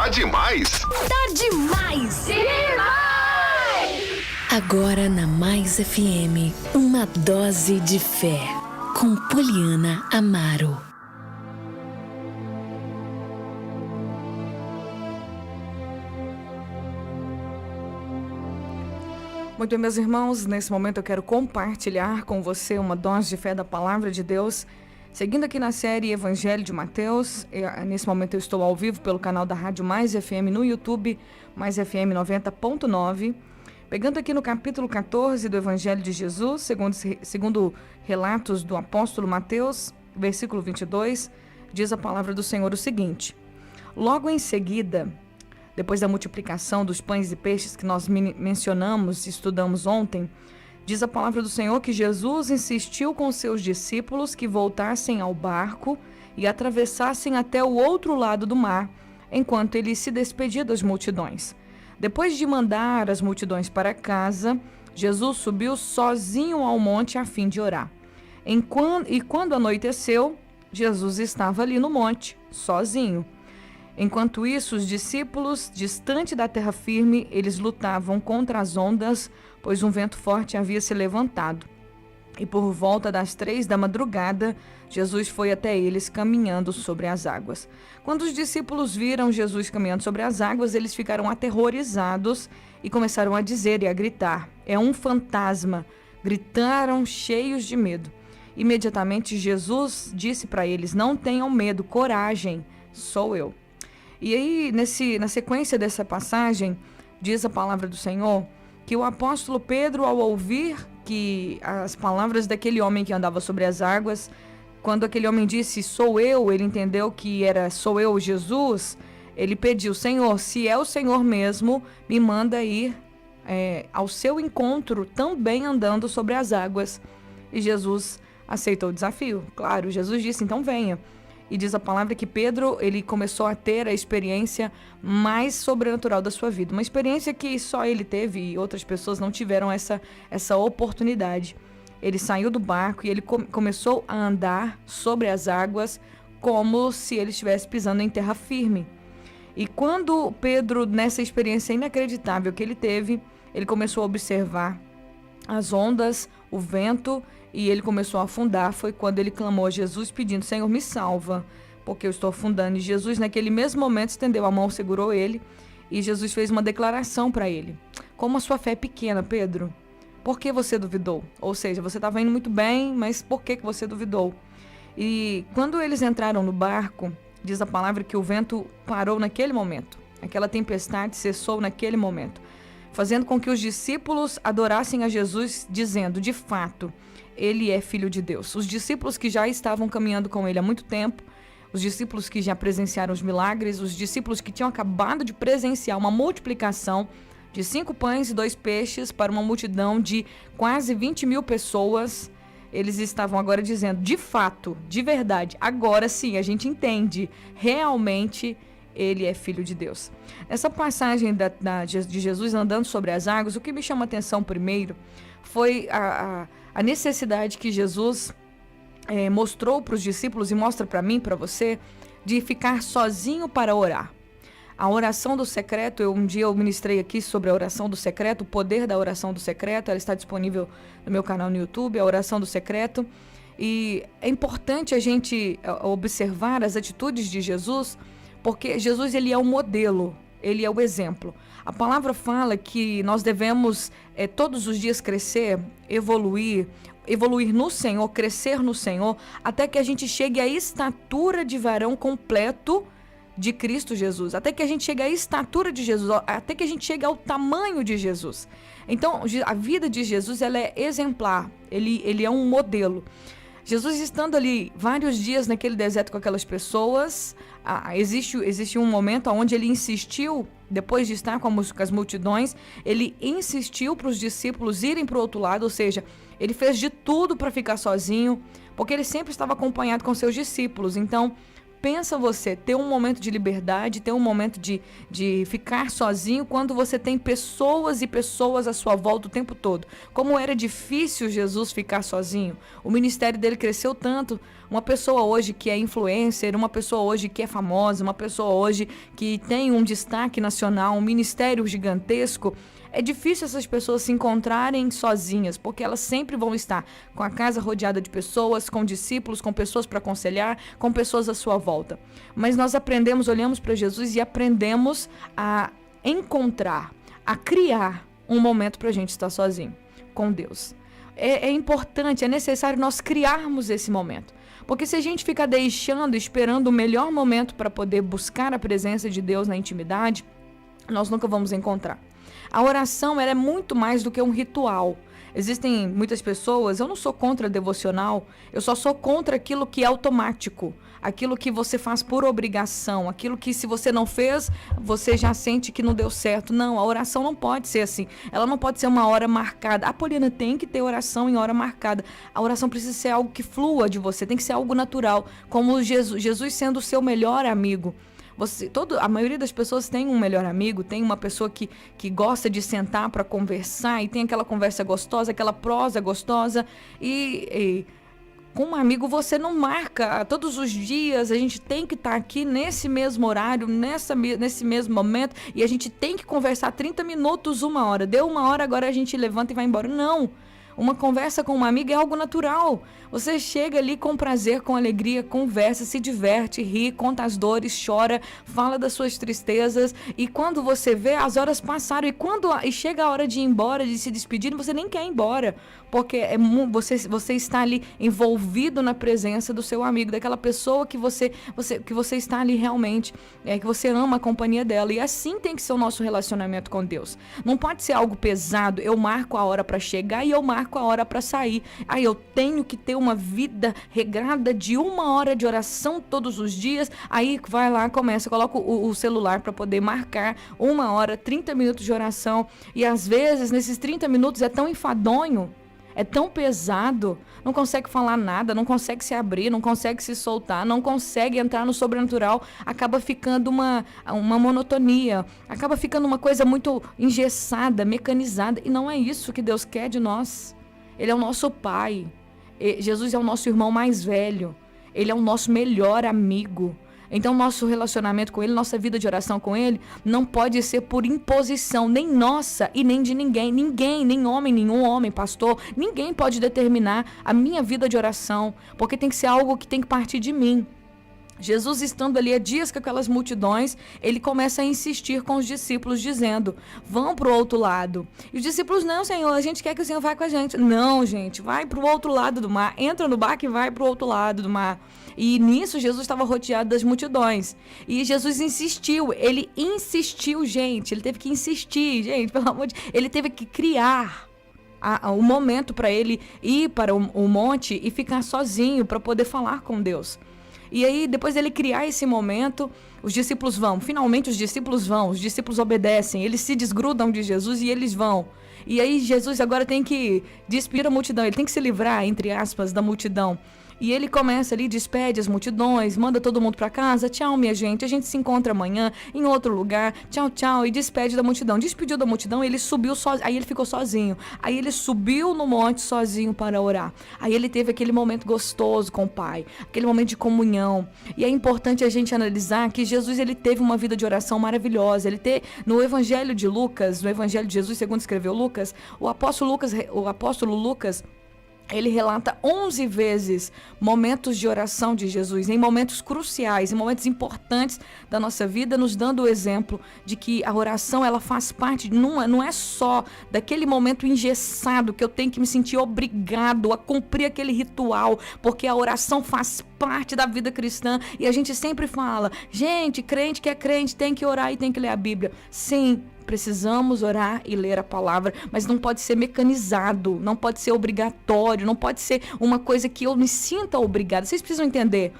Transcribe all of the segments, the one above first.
Tá demais! Tá demais! Agora na Mais FM, uma dose de fé, com Poliana Amaro. Muito bem, meus irmãos, nesse momento eu quero compartilhar com você uma dose de fé da Palavra de Deus. Seguindo aqui na série Evangelho de Mateus, nesse momento eu estou ao vivo pelo canal da Rádio Mais FM no YouTube, Mais FM 90.9. Pegando aqui no capítulo 14 do Evangelho de Jesus, segundo relatos do apóstolo Mateus, versículo 22, diz a palavra do Senhor o seguinte: logo em seguida, depois da multiplicação dos pães e peixes que nós mencionamos e estudamos ontem, diz a palavra do Senhor que Jesus insistiu com seus discípulos que voltassem ao barco e atravessassem até o outro lado do mar, enquanto ele se despedia das multidões. Depois de mandar as multidões para casa, Jesus subiu sozinho ao monte a fim de orar. E quando anoiteceu, Jesus estava ali no monte, sozinho. Enquanto isso, os discípulos, distante da terra firme, eles lutavam contra as ondas, pois um vento forte havia se levantado. E por volta das 3 da madrugada, Jesus foi até eles caminhando sobre as águas. Quando os discípulos viram Jesus caminhando sobre as águas, eles ficaram aterrorizados e começaram a dizer e a gritar: é um fantasma! Gritaram cheios de medo. Imediatamente Jesus disse para eles: não tenham medo, coragem, sou eu. E aí, na sequência dessa passagem, diz a palavra do Senhor que o apóstolo Pedro, ao ouvir que as palavras daquele homem que andava sobre as águas, quando aquele homem disse sou eu, ele entendeu que era sou eu, Jesus, ele pediu: Senhor, se é o Senhor mesmo, me manda ir ao seu encontro também andando sobre as águas. E Jesus aceitou o desafio. Claro, Jesus disse: então venha. E diz a palavra que Pedro, ele começou a ter a experiência mais sobrenatural da sua vida. Uma experiência que só ele teve e outras pessoas não tiveram essa oportunidade. Ele saiu do barco e ele começou a andar sobre as águas como se ele estivesse pisando em terra firme. E quando Pedro, nessa experiência inacreditável que ele teve, ele começou a observar as ondas, o vento, e ele começou a afundar. Foi quando ele clamou a Jesus pedindo: Senhor, me salva, porque eu estou afundando. E Jesus, naquele mesmo momento, estendeu a mão, segurou ele, e Jesus fez uma declaração para ele: como a sua fé é pequena, Pedro, por que você duvidou? Ou seja, você estava indo muito bem, mas por que você duvidou? E quando eles entraram no barco, diz a palavra que o vento parou naquele momento. Aquela tempestade cessou naquele momento, fazendo com que os discípulos adorassem a Jesus, dizendo: de fato, ele é filho de Deus. Os discípulos que já estavam caminhando com ele há muito tempo, os discípulos que já presenciaram os milagres, os discípulos que tinham acabado de presenciar uma multiplicação de 5 pães e 2 peixes para uma multidão de quase 20 mil pessoas, eles estavam agora dizendo: de fato, de verdade, agora sim, a gente entende, realmente ele é filho de Deus. Essa passagem de Jesus andando sobre as águas, o que me chama a atenção primeiro foi a necessidade que Jesus mostrou para os discípulos e mostra para mim, para você, de ficar sozinho para orar. A oração do secreto, um dia eu ministrei aqui sobre a oração do secreto, o poder da oração do secreto, ela está disponível no meu canal no YouTube, a oração do secreto. E é importante a gente observar as atitudes de Jesus, porque Jesus, ele é o modelo, ele é o exemplo. A palavra fala que nós devemos todos os dias crescer, evoluir no Senhor, crescer no Senhor, até que a gente chegue à estatura de varão completo de Cristo Jesus, até que a gente chegue à estatura de Jesus, até que a gente chegue ao tamanho de Jesus. Então, a vida de Jesus, ela é exemplar, ele é um modelo. Jesus estando ali vários dias naquele deserto com aquelas pessoas, existe um momento onde ele insistiu, depois de estar com as multidões, ele insistiu para os discípulos irem para o outro lado, ou seja, ele fez de tudo para ficar sozinho, porque ele sempre estava acompanhado com seus discípulos. Então, Pensa você ter um momento de liberdade, ter um momento de ficar sozinho quando você tem pessoas e pessoas à sua volta o tempo todo. Como era difícil Jesus ficar sozinho. O ministério dele cresceu tanto. Uma pessoa hoje que é influencer, uma pessoa hoje que é famosa, uma pessoa hoje que tem um destaque nacional, um ministério gigantesco. É difícil essas pessoas se encontrarem sozinhas, porque elas sempre vão estar com a casa rodeada de pessoas, com discípulos, com pessoas para aconselhar, com pessoas à sua volta. Mas nós aprendemos, olhamos para Jesus e aprendemos a encontrar, a criar um momento para a gente estar sozinho com Deus. É importante, é necessário nós criarmos esse momento. Porque se a gente ficar esperando o melhor momento para poder buscar a presença de Deus na intimidade, nós nunca vamos encontrar. A oração ela é muito mais do que um ritual. Existem muitas pessoas, eu não sou contra devocional, eu só sou contra aquilo que é automático, aquilo que você faz por obrigação, aquilo que se você não fez, você já sente que não deu certo. Não, a oração não pode ser assim, ela não pode ser uma hora marcada. A Poliana tem que ter oração em hora marcada. A oração precisa ser algo que flua de você, tem que ser algo natural, como Jesus sendo o seu melhor amigo. A maioria das pessoas tem um melhor amigo, tem uma pessoa que gosta de sentar para conversar e tem aquela conversa gostosa, aquela prosa gostosa e com um amigo você não marca todos os dias, a gente tem que estar aqui nesse mesmo horário, nesse mesmo momento e a gente tem que conversar 30 minutos, 1 hora, deu 1 hora, agora a gente levanta e vai embora. Não! Uma conversa com uma amiga é algo natural. Você chega ali com prazer, com alegria, conversa, se diverte, ri, conta as dores, chora, fala das suas tristezas. E quando você vê, as horas passaram. E chega a hora de ir embora, de se despedir, você nem quer ir embora. Porque você está ali envolvido na presença do seu amigo, daquela pessoa que você está ali realmente, que você ama a companhia dela. E assim tem que ser o nosso relacionamento com Deus. Não pode ser algo pesado. Eu marco a hora para chegar e eu marco a hora para sair. Aí eu tenho que ter uma vida regrada de 1 hora de oração todos os dias. Aí vai lá, coloca o celular para poder marcar 1 hora, 30 minutos de oração. E às vezes, nesses 30 minutos é tão enfadonho, é tão pesado, não consegue falar nada, não consegue se abrir, não consegue se soltar, não consegue entrar no sobrenatural, acaba ficando uma monotonia, acaba ficando uma coisa muito engessada, mecanizada, e não é isso que Deus quer de nós. Ele é o nosso Pai, Jesus é o nosso irmão mais velho, Ele é o nosso melhor amigo. Então, nosso relacionamento com Ele, nossa vida de oração com Ele, não pode ser por imposição, nem nossa e nem de ninguém. Ninguém, nenhum homem, pastor, ninguém pode determinar a minha vida de oração, porque tem que ser algo que tem que partir de mim. Jesus estando ali há dias com aquelas multidões, ele começa a insistir com os discípulos, dizendo, vão para o outro lado. E os discípulos, não, Senhor, a gente quer que o Senhor vá com a gente. Não, gente, vai para o outro lado do mar, entra no barco e vai para o outro lado do mar. E nisso Jesus estava rodeado das multidões. E Jesus insistiu, gente, ele teve que insistir, gente, pelo amor de Deus, ele teve que criar um momento para ele ir para o monte e ficar sozinho para poder falar com Deus. E aí, depois dele criar esse momento, os discípulos vão. Finalmente, os discípulos obedecem. Eles se desgrudam de Jesus e eles vão. E aí, Jesus agora tem que despedir a multidão. Ele tem que se livrar, entre aspas, da multidão. E ele começa ali, despede as multidões, manda todo mundo para casa. Tchau, minha gente, a gente se encontra amanhã em outro lugar. Tchau, tchau. E despede da multidão. Despediu da multidão, ele subiu sozinho. Aí ele ficou sozinho. Aí ele subiu no monte sozinho para orar. Aí ele teve aquele momento gostoso com o Pai, aquele momento de comunhão. E é importante a gente analisar que Jesus, ele teve uma vida de oração maravilhosa. No Evangelho de Lucas, no Evangelho de Jesus, segundo escreveu Lucas, o apóstolo Lucas, ele relata 11 vezes momentos de oração de Jesus, em momentos cruciais, em momentos importantes da nossa vida, nos dando o exemplo de que a oração, ela faz parte, não é só daquele momento engessado que eu tenho que me sentir obrigado a cumprir aquele ritual, porque a oração faz parte da vida cristã e a gente sempre fala, gente, crente que é crente tem que orar e tem que ler a Bíblia. Sim, precisamos orar e ler a palavra, mas não pode ser mecanizado, não pode ser obrigatório, não pode ser uma coisa que eu me sinta obrigada. Vocês precisam entender.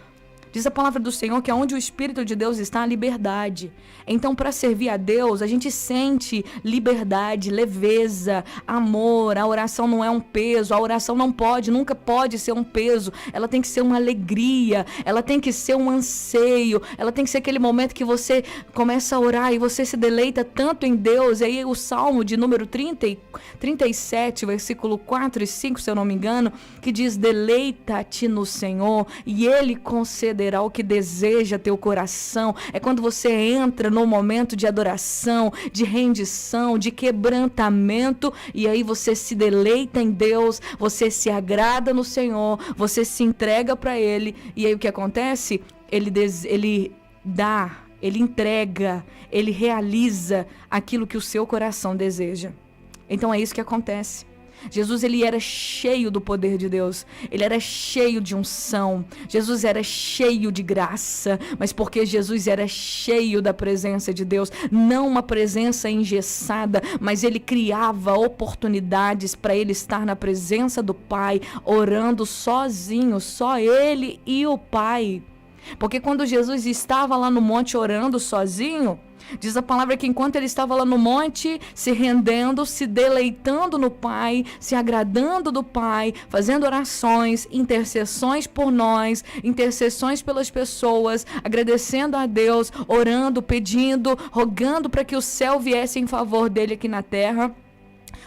Diz a palavra do Senhor que onde o Espírito de Deus está, a liberdade. Então, para servir a Deus, a gente sente liberdade, leveza, amor. A oração não é um peso, a oração nunca pode ser um peso. Ela tem que ser uma alegria, ela tem que ser um anseio, ela tem que ser aquele momento que você começa a orar e você se deleita tanto em Deus. E aí o Salmo de número 37, versículo 4 e 5, se eu não me engano, que diz: deleita-te no Senhor e Ele concederá o que deseja teu coração. É quando você entra no momento de adoração, de rendição, de quebrantamento, e aí você se deleita em Deus, você se agrada no Senhor, você se entrega para Ele, e aí o que acontece? Ele dá, Ele entrega, Ele realiza aquilo que o seu coração deseja. Então é isso que acontece. Jesus, ele era cheio do poder de Deus, ele era cheio de unção, Jesus era cheio de graça, mas porque Jesus era cheio da presença de Deus, não uma presença engessada, mas ele criava oportunidades para ele estar na presença do Pai, orando sozinho, só ele e o Pai. Porque quando Jesus estava lá no monte orando sozinho, diz a palavra que enquanto ele estava lá no monte, se rendendo, se deleitando no Pai, se agradando do Pai, fazendo orações, intercessões por nós, intercessões pelas pessoas, agradecendo a Deus, orando, pedindo, rogando para que o céu viesse em favor dele aqui na terra.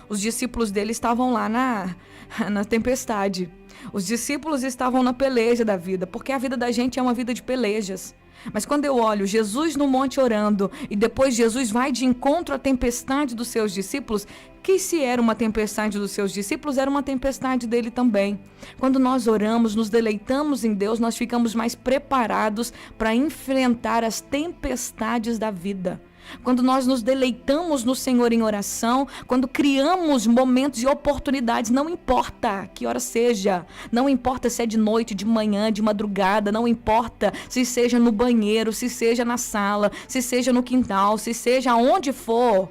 Os discípulos dele estavam lá na tempestade. Os discípulos estavam na peleja da vida, porque a vida da gente é uma vida de pelejas. Mas quando eu olho Jesus no monte orando e depois Jesus vai de encontro à tempestade dos seus discípulos, que se era uma tempestade dos seus discípulos, era uma tempestade dele também. Quando nós oramos, nos deleitamos em Deus, nós ficamos mais preparados para enfrentar as tempestades da vida. Quando nós nos deleitamos no Senhor em oração, quando criamos momentos e oportunidades, não importa que hora seja, não importa se é de noite, de manhã, de madrugada, não importa se seja no banheiro, se seja na sala, se seja no quintal, se seja aonde for,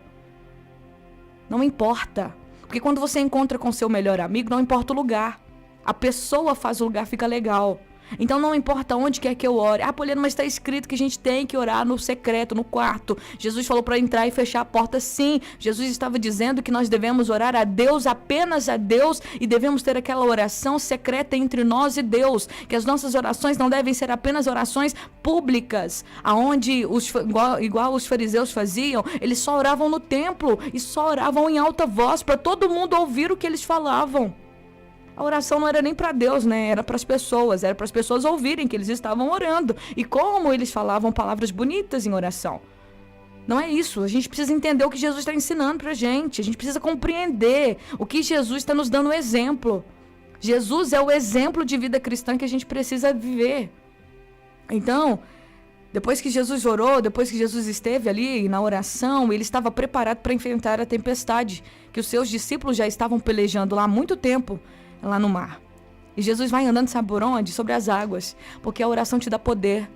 não importa, porque quando você encontra com seu melhor amigo, não importa o lugar, a pessoa faz o lugar ficar legal. Então não importa onde quer que eu ore. Poliana, mas está escrito que a gente tem que orar no secreto, no quarto. Jesus falou para entrar e fechar a porta. Sim, Jesus estava dizendo que nós devemos orar a Deus, apenas a Deus, e devemos ter aquela oração secreta entre nós e Deus, que as nossas orações não devem ser apenas orações públicas, aonde igual os fariseus faziam, eles só oravam no templo e só oravam em alta voz para todo mundo ouvir o que eles falavam. A oração não era nem para Deus, né? Era para as pessoas ouvirem que eles estavam orando. E como eles falavam palavras bonitas em oração. Não é isso. A gente precisa entender o que Jesus está ensinando para a gente. A gente precisa compreender o que Jesus está nos dando exemplo. Jesus é o exemplo de vida cristã que a gente precisa viver. Então, depois que Jesus orou, depois que Jesus esteve ali na oração, ele estava preparado para enfrentar a tempestade que os seus discípulos já estavam pelejando lá há muito tempo, lá no mar. E Jesus vai andando, sabe por onde? Sobre as águas, porque a oração te dá poder.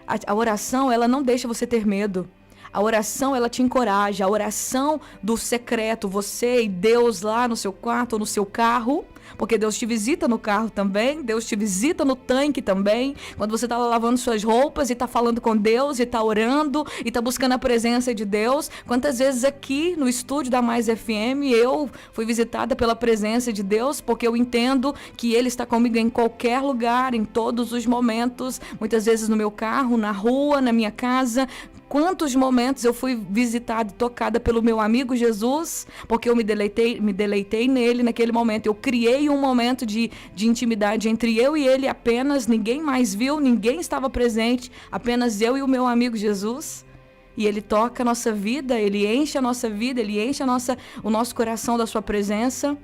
A oração, ela não deixa você ter medo. A oração, ela te encoraja. A oração do secreto, você e Deus lá no seu quarto ou no seu carro, porque Deus te visita no carro também, Deus te visita no tanque também, quando você está lavando suas roupas e está falando com Deus, e está orando, e está buscando a presença de Deus. Quantas vezes aqui no estúdio da Mais FM eu fui visitada pela presença de Deus, porque eu entendo que Ele está comigo em qualquer lugar, em todos os momentos, muitas vezes no meu carro, na rua, na minha casa. Quantos momentos eu fui visitada e tocada pelo meu amigo Jesus, porque eu me deleitei nele naquele momento. Eu criei um momento de intimidade entre eu e ele apenas, ninguém mais viu, ninguém estava presente, apenas eu e o meu amigo Jesus. E ele toca a nossa vida, ele enche a nossa vida, ele enche o nosso coração da sua presença.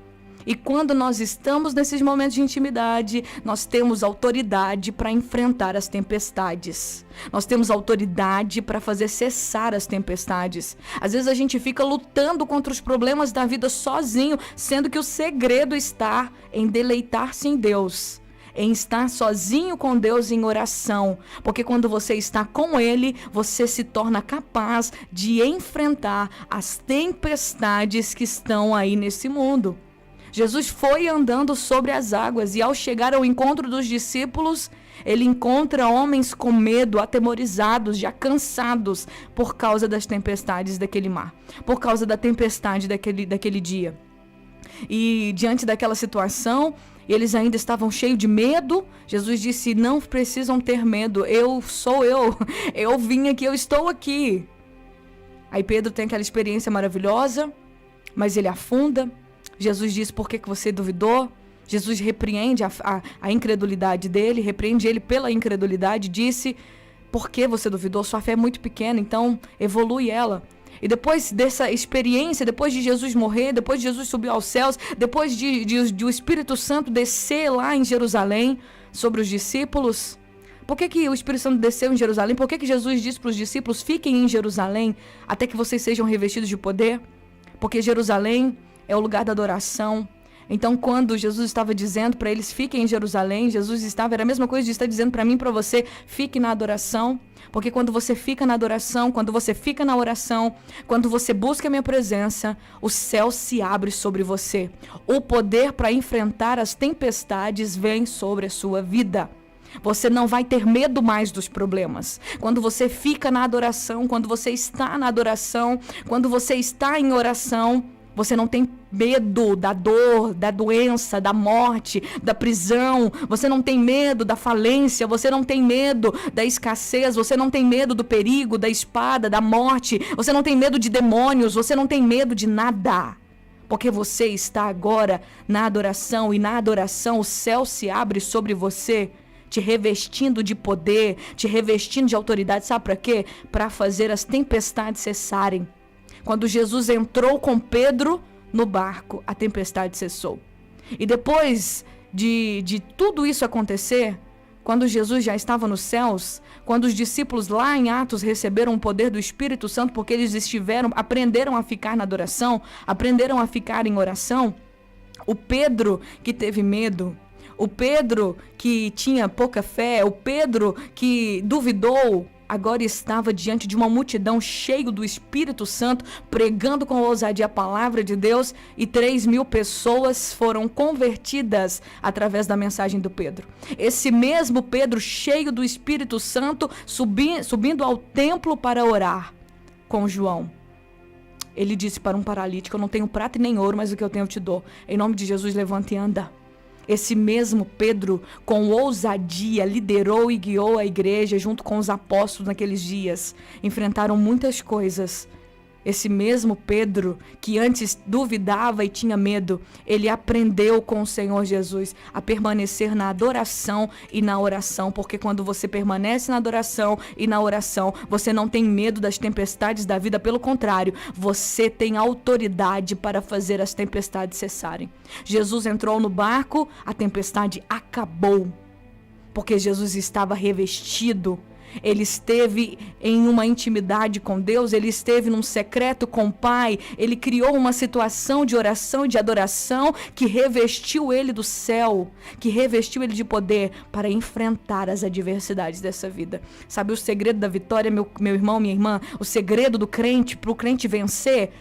E quando nós estamos nesses momentos de intimidade, nós temos autoridade para enfrentar as tempestades. Nós temos autoridade para fazer cessar as tempestades. Às vezes a gente fica lutando contra os problemas da vida sozinho, sendo que o segredo está em deleitar-se em Deus, em estar sozinho com Deus em oração. Porque quando você está com Ele, você se torna capaz de enfrentar as tempestades que estão aí nesse mundo. Jesus foi andando sobre as águas e ao chegar ao encontro dos discípulos, Ele encontra homens com medo, atemorizados, já cansados por causa das tempestades daquele mar, por causa da tempestade daquele dia. E diante daquela situação, eles ainda estavam cheios de medo. Jesus disse: não precisam ter medo, eu sou eu vim aqui, eu estou aqui. Aí Pedro tem aquela experiência maravilhosa, mas ele afunda. Jesus diz: por que você duvidou? Jesus repreende a incredulidade dele, repreende ele pela incredulidade, disse: por que você duvidou? Sua fé é muito pequena, então evolui ela. E depois dessa experiência, depois de Jesus morrer, depois de Jesus subir aos céus, depois de o Espírito Santo descer lá em Jerusalém sobre os discípulos, por que o Espírito Santo desceu em Jerusalém? Por que Jesus disse para os discípulos: fiquem em Jerusalém até que vocês sejam revestidos de poder? Porque Jerusalém é o lugar da adoração. Então, quando Jesus estava dizendo para eles: fiquem em Jerusalém, era a mesma coisa de estar dizendo para mim e para você: fique na adoração. Porque quando você fica na adoração, quando você fica na oração, quando você busca a minha presença, o céu se abre sobre você. O poder para enfrentar as tempestades vem sobre a sua vida. Você não vai ter medo mais dos problemas. Quando você fica na adoração, quando você está na adoração, quando você está em oração, você não tem medo da dor, da doença, da morte, da prisão. Você não tem medo da falência. Você não tem medo da escassez. Você não tem medo do perigo, da espada, da morte. Você não tem medo de demônios. Você não tem medo de nada. Porque você está agora na adoração. E na adoração o céu se abre sobre você, te revestindo de poder, te revestindo de autoridade. Sabe para quê? Para fazer as tempestades cessarem. Quando Jesus entrou com Pedro no barco, a tempestade cessou. E depois de tudo isso acontecer, quando Jesus já estava nos céus, quando os discípulos lá em Atos receberam o poder do Espírito Santo, porque eles aprenderam a ficar na adoração, aprenderam a ficar em oração, o Pedro que teve medo, o Pedro que tinha pouca fé, o Pedro que duvidou, agora estava diante de uma multidão cheio do Espírito Santo, pregando com ousadia a palavra de Deus, e 3.000 pessoas foram convertidas através da mensagem do Pedro. Esse mesmo Pedro, cheio do Espírito Santo, subindo ao templo para orar com João. Ele disse para um paralítico: eu não tenho prata e nem ouro, mas o que eu tenho eu te dou. Em nome de Jesus, levanta e anda. Esse mesmo Pedro, com ousadia, liderou e guiou a igreja junto com os apóstolos naqueles dias. Enfrentaram muitas coisas. Esse mesmo Pedro, que antes duvidava e tinha medo, ele aprendeu com o Senhor Jesus a permanecer na adoração e na oração. Porque quando você permanece na adoração e na oração, você não tem medo das tempestades da vida. Pelo contrário, você tem autoridade para fazer as tempestades cessarem. Jesus entrou no barco, a tempestade acabou. Porque Jesus estava revestido. Ele esteve em uma intimidade com Deus, ele esteve num secreto com o Pai, ele criou uma situação de oração e de adoração que revestiu ele do céu, que revestiu ele de poder para enfrentar as adversidades dessa vida. Sabe o segredo da vitória, meu irmão, minha irmã? O segredo do crente, para o crente vencer,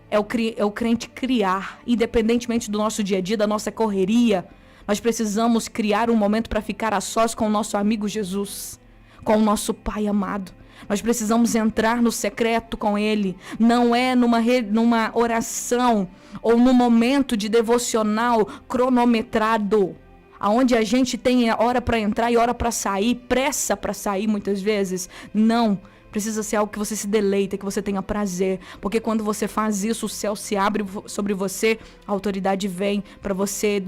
é o crente criar, independentemente do nosso dia a dia, da nossa correria. Nós precisamos criar um momento para ficar a sós com o nosso amigo Jesus, com o nosso Pai amado. Nós precisamos entrar no secreto com Ele. Não é numa oração ou num momento de devocional cronometrado, aonde a gente tem hora para entrar e hora para sair, pressa para sair muitas vezes. Não. Precisa ser algo que você se deleita, que você tenha prazer. Porque quando você faz isso, o céu se abre sobre você, a autoridade vem para você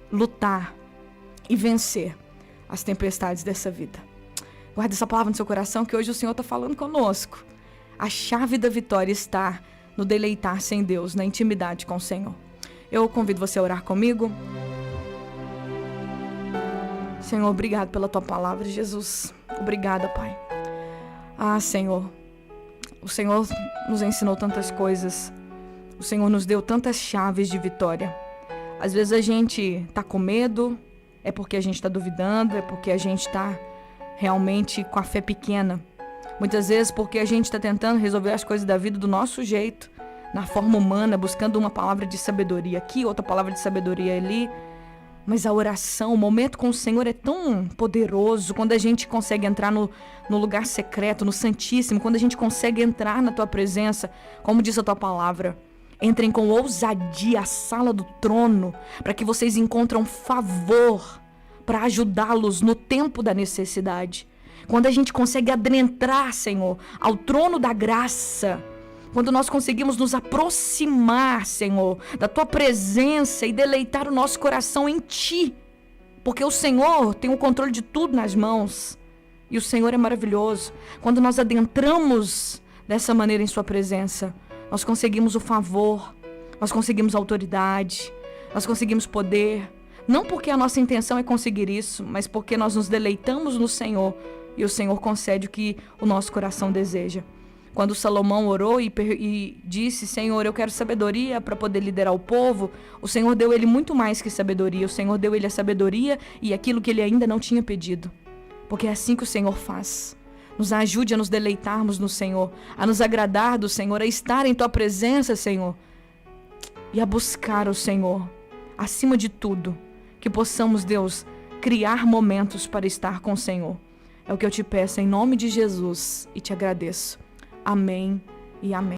lutar e vencer as tempestades dessa vida. Guarda essa palavra no seu coração, que hoje o Senhor está falando conosco. A chave da vitória está no deleitar-se em Deus, na intimidade com o Senhor. Eu convido você a orar comigo. Senhor, obrigado pela tua palavra, Jesus. Obrigada, Pai. Ah, Senhor, o Senhor nos ensinou tantas coisas. O Senhor nos deu tantas chaves de vitória. Às vezes a gente está com medo, é porque a gente está duvidando, é porque a gente está realmente com a fé pequena. Muitas vezes porque a gente está tentando resolver as coisas da vida do nosso jeito, na forma humana, buscando uma palavra de sabedoria aqui, outra palavra de sabedoria ali. Mas a oração, o momento com o Senhor é tão poderoso, quando a gente consegue entrar no lugar secreto, no Santíssimo, quando a gente consegue entrar na tua presença, como diz a tua palavra. Entrem com ousadia à sala do trono, para que vocês encontrem favor para ajudá-los no tempo da necessidade. Quando a gente consegue adentrar, Senhor, ao trono da graça, quando nós conseguimos nos aproximar, Senhor, da tua presença e deleitar o nosso coração em ti, porque o Senhor tem o controle de tudo nas mãos e o Senhor é maravilhoso. Quando nós adentramos dessa maneira em sua presença, nós conseguimos o favor, nós conseguimos autoridade, nós conseguimos poder, não porque a nossa intenção é conseguir isso, mas porque nós nos deleitamos no Senhor e o Senhor concede o que o nosso coração deseja. Quando Salomão orou e disse, Senhor, eu quero sabedoria para poder liderar o povo, o Senhor deu ele muito mais que sabedoria. O Senhor deu ele a sabedoria e aquilo que ele ainda não tinha pedido. Porque é assim que o Senhor faz. Nos ajude a nos deleitarmos no Senhor, a nos agradar do Senhor, a estar em tua presença, Senhor, e a buscar o Senhor. Acima de tudo, que possamos, Deus, criar momentos para estar com o Senhor. É o que eu te peço em nome de Jesus e te agradeço. Amém e amém.